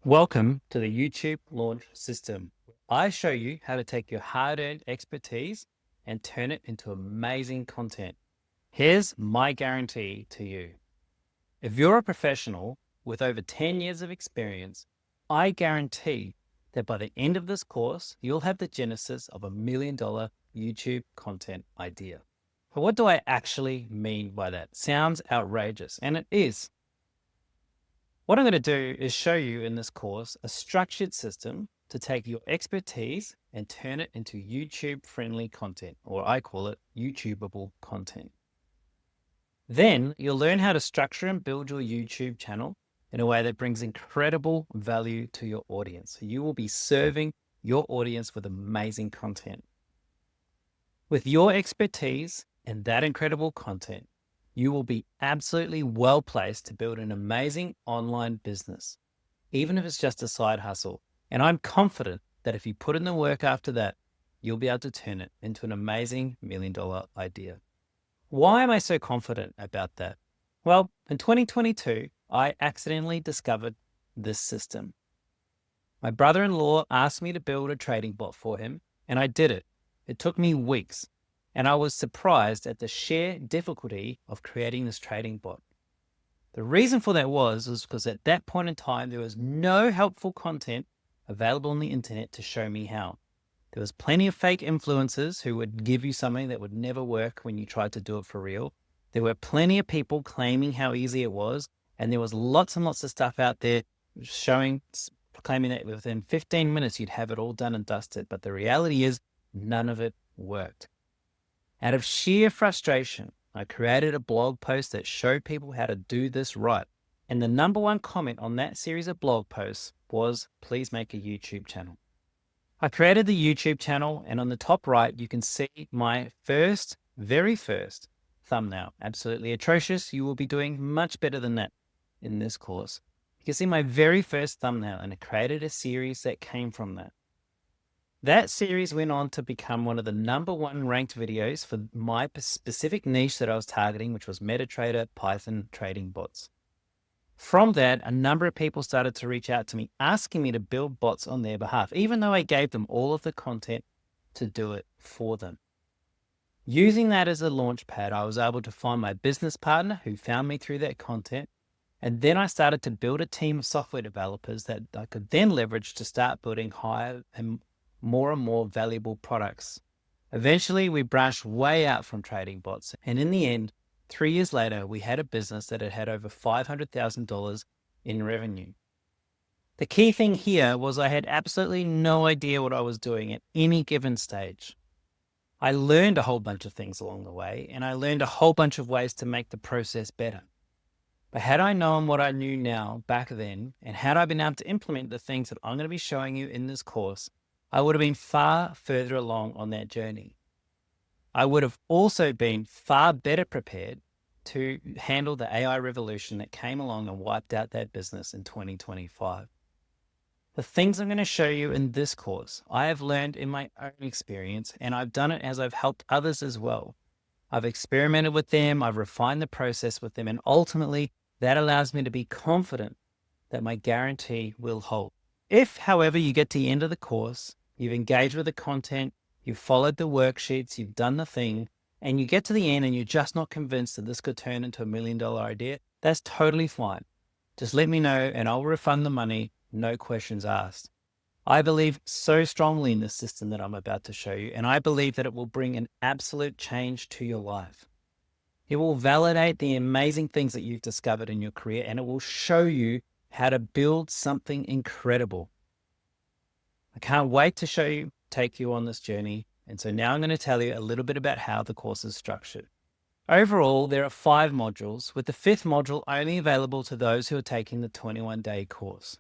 Welcome to the YouTube launch system. I show you how to take your hard-earned expertise and turn it into amazing content. Here's my guarantee to you. If you're a professional with over 10 years of experience, I guarantee that by the end of this course, you'll have the genesis of $1 million YouTube content idea. But what do I actually mean by that? Sounds outrageous, and it is. What I'm going to do is show you in this course a structured system to take your expertise and turn it into YouTube friendly content, or I call it YouTubeable content. Then you'll learn how to structure and build your YouTube channel in a way that brings incredible value to your audience. So you will be serving your audience with amazing content. With your expertise and that incredible content, you will be absolutely well placed to build an amazing online business, even if it's just a side hustle. And I'm confident that if you put in the work after that, you'll be able to turn it into an amazing $1 million idea. Why am I so confident about that? Well, in 2022, I accidentally discovered this system. My brother-in-law asked me to build a trading bot for him, and I did it. It took me weeks, and I was surprised at the sheer difficulty of creating this trading bot. The reason for that was because at that point in time, there was no helpful content available on the internet to show me how. There was plenty of fake influencers who would give you something that would never work when you tried to do it for real. There were plenty of people claiming how easy it was, and there was lots and lots of stuff out there claiming that within 15 minutes you'd have it all done and dusted. But the reality is none of it worked. Out of sheer frustration, I created a blog post that showed people how to do this right. And the number one comment on that series of blog posts was, please make a YouTube channel. I created the YouTube channel, and on the top right, you can see my very first thumbnail. Absolutely atrocious. You will be doing much better than that in this course. You can see my very first thumbnail, and I created a series that came from that. That series went on to become one of the number one ranked videos for my specific niche that I was targeting, which was MetaTrader Python trading bots. From that, a number of people started to reach out to me, asking me to build bots on their behalf, even though I gave them all of the content to do it for them. Using that as a launch pad, I was able to find my business partner who found me through that content. And then I started to build a team of software developers that I could then leverage to start building higher and more valuable products. Eventually, we branched way out from trading bots. And in the end, 3 years later, we had a business that had over $500,000 in revenue. The key thing here was I had absolutely no idea what I was doing at any given stage. I learned a whole bunch of things along the way, and I learned a whole bunch of ways to make the process better. But had I known what I knew now back then, and had I been able to implement the things that I'm going to be showing you in this course, I would have been far further along on that journey. I would have also been far better prepared to handle the AI revolution that came along and wiped out that business in 2025. The things I'm going to show you in this course, I have learned in my own experience, and I've done it as I've helped others as well. I've experimented with them, I've refined the process with them, and ultimately that allows me to be confident that my guarantee will hold. If, however, you get to the end of the course, you've engaged with the content, you've followed the worksheets, you've done the thing, and you get to the end and you're just not convinced that this could turn into $1 million idea, that's totally fine. Just let me know and I'll refund the money, no questions asked. I believe so strongly in this system that I'm about to show you, and I believe that it will bring an absolute change to your life. It will validate the amazing things that you've discovered in your career, and it will show you how to build something incredible. I can't wait to take you on this journey. And so now I'm going to tell you a little bit about how the course is structured. Overall, there are 5 modules, with the 5th module only available to those who are taking the 21-day course.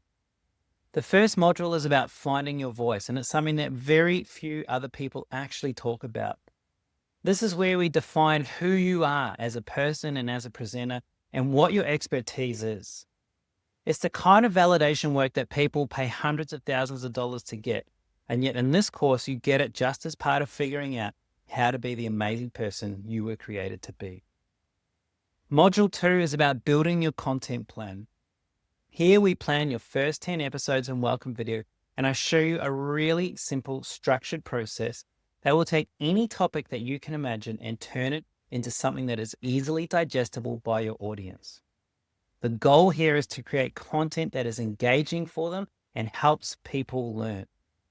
The first module is about finding your voice, and it's something that very few other people actually talk about. This is where we define who you are as a person and as a presenter and what your expertise is. It's the kind of validation work that people pay hundreds of thousands of dollars to get. And yet in this course, you get it just as part of figuring out how to be the amazing person you were created to be. Module 2 is about building your content plan. Here we plan your first 10 episodes and welcome video, and I show you a really simple structured process that will take any topic that you can imagine and turn it into something that is easily digestible by your audience. The goal here is to create content that is engaging for them and helps people learn.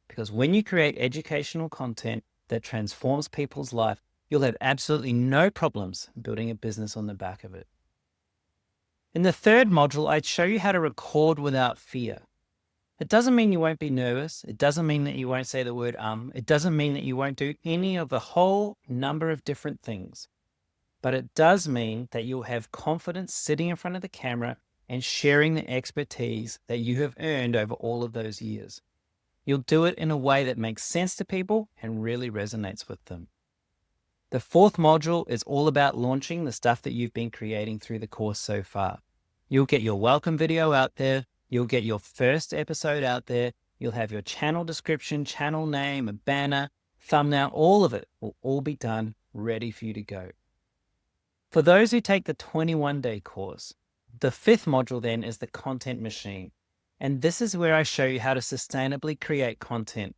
Because when you create educational content that transforms people's life, you'll have absolutely no problems building a business on the back of it. In the third module, I'd show you how to record without fear. It doesn't mean you won't be nervous. It doesn't mean that you won't say the word It doesn't mean that you won't do any of the whole number of different things. But it does mean that you'll have confidence sitting in front of the camera and sharing the expertise that you have earned over all of those years. You'll do it in a way that makes sense to people and really resonates with them. The fourth module is all about launching the stuff that you've been creating through the course so far. You'll get your welcome video out there. You'll get your first episode out there. You'll have your channel description, channel name, a banner, thumbnail, all of it will all be done, ready for you to go. For those who take the 21-day course, the fifth module then is the content machine. And this is where I show you how to sustainably create content.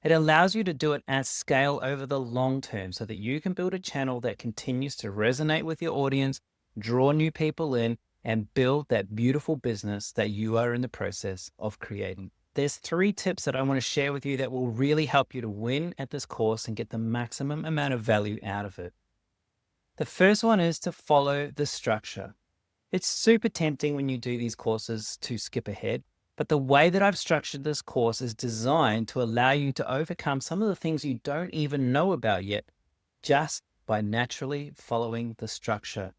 It allows you to do it at scale over the long term so that you can build a channel that continues to resonate with your audience, draw new people in, and build that beautiful business that you are in the process of creating. There's 3 tips that I want to share with you that will really help you to win at this course and get the maximum amount of value out of it. The first one is to follow the structure. It's super tempting when you do these courses to skip ahead, but the way that I've structured this course is designed to allow you to overcome some of the things you don't even know about yet, just by naturally following the structure.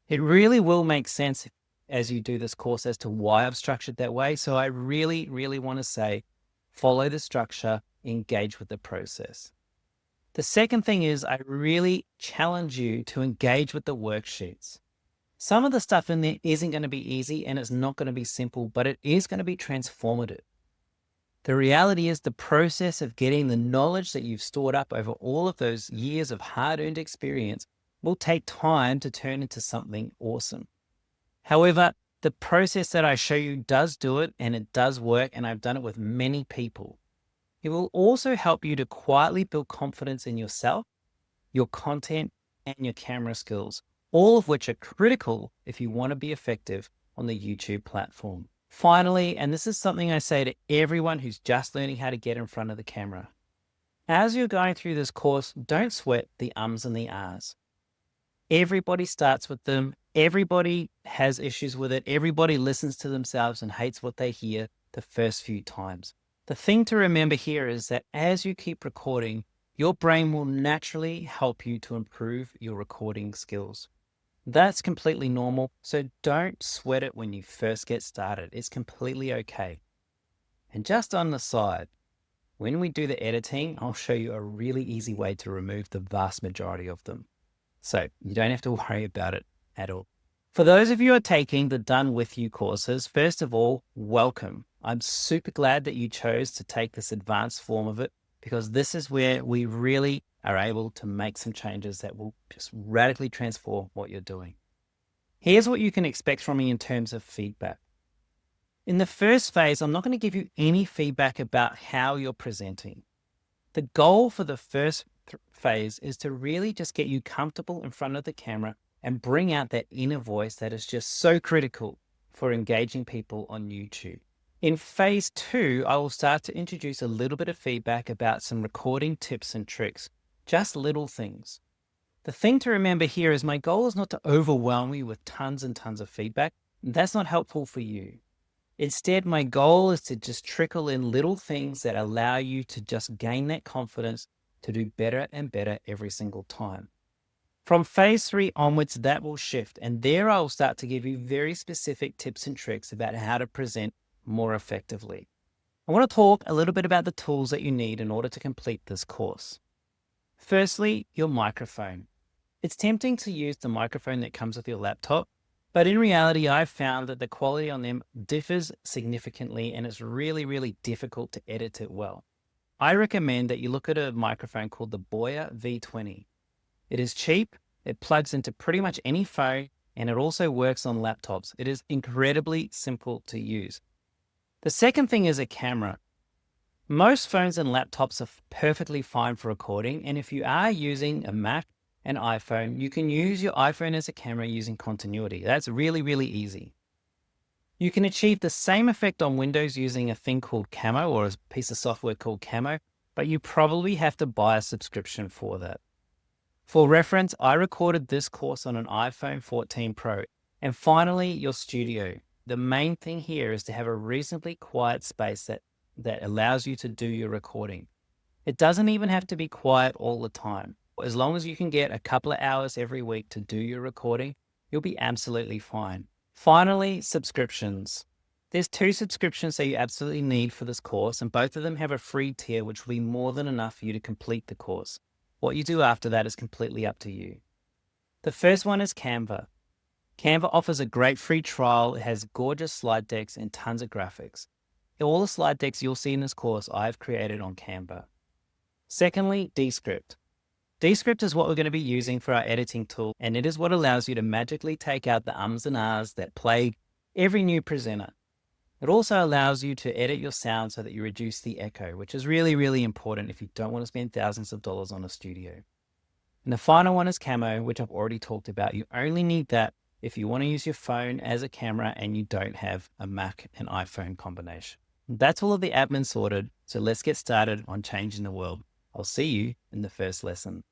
It really will make sense as you do this course as to why I've structured that way. So I really, really want to say, follow the structure, engage with the process. The second thing is I really challenge you to engage with the worksheets. Some of the stuff in there isn't going to be easy and it's not going to be simple, but it is going to be transformative. The reality is the process of getting the knowledge that you've stored up over all of those years of hard-earned experience will take time to turn into something awesome. However, the process that I show you does do it and it does work, and I've done it with many people. It will also help you to quietly build confidence in yourself, your content, and your camera skills, all of which are critical if you want to be effective on the YouTube platform. Finally, and this is something I say to everyone who's just learning how to get in front of the camera. As you're going through this course, don't sweat the ums and the ahs. Everybody starts with them. Everybody has issues with it. Everybody listens to themselves and hates what they hear the first few times. The thing to remember here is that as you keep recording, your brain will naturally help you to improve your recording skills. That's completely normal, so don't sweat it when you first get started. It's completely okay. And just on the side, when we do the editing, I'll show you a really easy way to remove the vast majority of them. So you don't have to worry about it at all. For those of you who are taking the Done With You courses, first of all, welcome. I'm super glad that you chose to take this advanced form of it, because this is where we really are able to make some changes that will just radically transform what you're doing. Here's what you can expect from me in terms of feedback. In the first phase, I'm not going to give you any feedback about how you're presenting. The goal for the first phase is to really just get you comfortable in front of the camera and bring out that inner voice that is just so critical for engaging people on YouTube. In phase 2, I will start to introduce a little bit of feedback about some recording tips and tricks, just little things. The thing to remember here is my goal is not to overwhelm you with tons and tons of feedback. That's not helpful for you. Instead, my goal is to just trickle in little things that allow you to just gain that confidence to do better and better every single time. From phase 3 onwards, that will shift, and there I will start to give you very specific tips and tricks about how to present more effectively. I want to talk a little bit about the tools that you need in order to complete this course. Firstly, your microphone. It's tempting to use the microphone that comes with your laptop, but in reality, I've found that the quality on them differs significantly and it's really, really difficult to edit it well. I recommend that you look at a microphone called the Boyar V20. It is cheap, it plugs into pretty much any phone, and it also works on laptops. It is incredibly simple to use. The second thing is a camera. Most phones and laptops are perfectly fine for recording, and if you are using a Mac and iPhone, you can use your iPhone as a camera using continuity. That's really, really easy. You can achieve the same effect on Windows using a thing called Camo or a piece of software called Camo, but you probably have to buy a subscription for that. For reference, I recorded this course on an iPhone 14 Pro. And finally, your studio. The main thing here is to have a reasonably quiet space that allows you to do your recording. It doesn't even have to be quiet all the time. As long as you can get a couple of hours every week to do your recording, you'll be absolutely fine. Finally, subscriptions. There's 2 subscriptions that you absolutely need for this course, and both of them have a free tier, which will be more than enough for you to complete the course. What you do after that is completely up to you. The first one is Canva. Canva offers a great free trial. It has gorgeous slide decks and tons of graphics. All the slide decks you'll see in this course I've created on Canva. Secondly, Descript. Descript is what we're going to be using for our editing tool, and it is what allows you to magically take out the ums and ahs that plague every new presenter. It also allows you to edit your sound so that you reduce the echo, which is really, really important if you don't want to spend thousands of dollars on a studio. And the final one is Camo, which I've already talked about. You only need that if you want to use your phone as a camera and you don't have a Mac and iPhone combination. That's all of the admin sorted, so let's get started on changing the world. I'll see you in the first lesson.